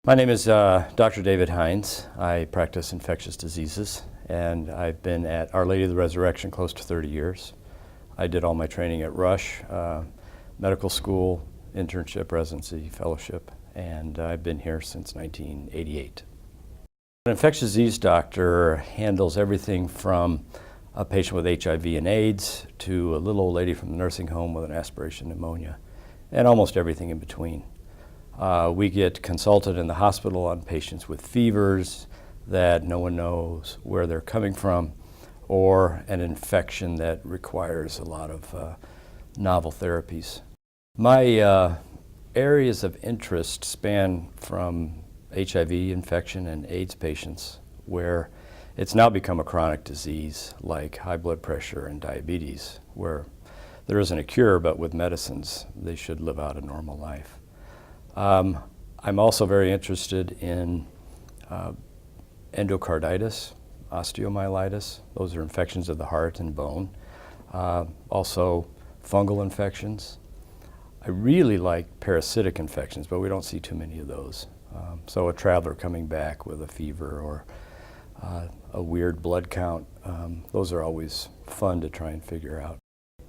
My name is Dr. David Hines. I practice infectious diseases, and I've been at Our Lady of the Resurrection close to 30 years. I did all my training at Rush, medical school, internship, residency, fellowship, and I've been here since 1988. An infectious disease doctor handles everything from a patient with HIV and AIDS to a little old lady from the nursing home with an aspiration pneumonia, and almost everything in between. We get consulted in the hospital on patients with fevers that no one knows where they're coming from, or an infection that requires a lot of novel therapies. My areas of interest span from HIV infection and AIDS patients, where it's now become a chronic disease like high blood pressure and diabetes, where there isn't a cure, but with medicines they should live out a normal life. I'm also very interested in endocarditis, osteomyelitis. Those are infections of the heart and bone. Also fungal infections. I really like parasitic infections, but we don't see too many of those. So a traveler coming back with a fever or a weird blood count, those are always fun to try and figure out.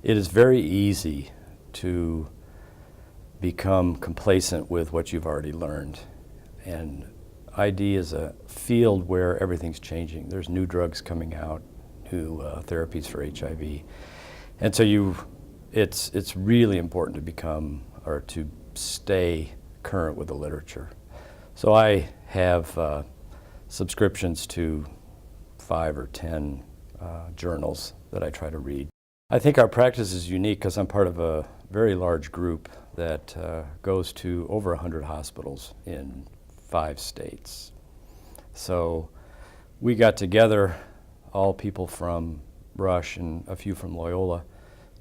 It is very easy to become complacent with what you've already learned. And ID is a field where everything's changing. There's new drugs coming out, new therapies for HIV. And so it's really important to become, or to stay current with the literature. So I have subscriptions to 5 or 10 journals that I try to read. I think our practice is unique because I'm part of a very large group that goes to over 100 hospitals in 5 states. So we got together, all people from Rush and a few from Loyola,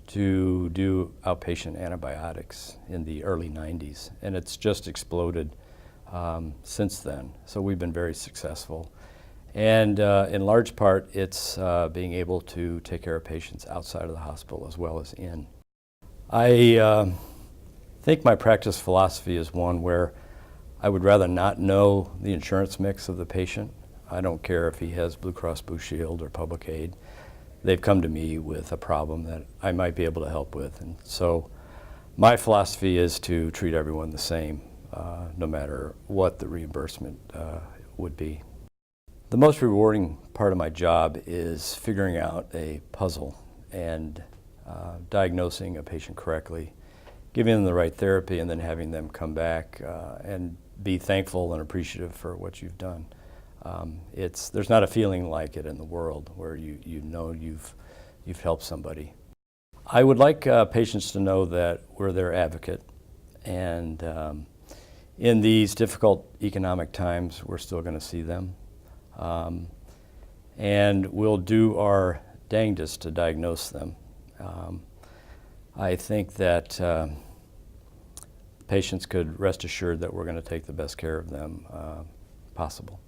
to do outpatient antibiotics in the early 90s, and it's just exploded since then. So we've been very successful. And in large part, it's being able to take care of patients outside of the hospital as well as in. I think my practice philosophy is one where I would rather not know the insurance mix of the patient. I don't care if he has Blue Cross Blue Shield or Public Aid. They've come to me with a problem that I might be able to help with. And so my philosophy is to treat everyone the same, no matter what the reimbursement would be. The most rewarding part of my job is figuring out a puzzle and diagnosing a patient correctly, giving them the right therapy, and then having them come back and be thankful and appreciative for what you've done. There's not a feeling like it in the world where you know you've helped somebody. I would like patients to know that we're their advocate, and in these difficult economic times, we're still going to see them. And we'll do our dangdest to diagnose them. I think that patients could rest assured that we're going to take the best care of them possible.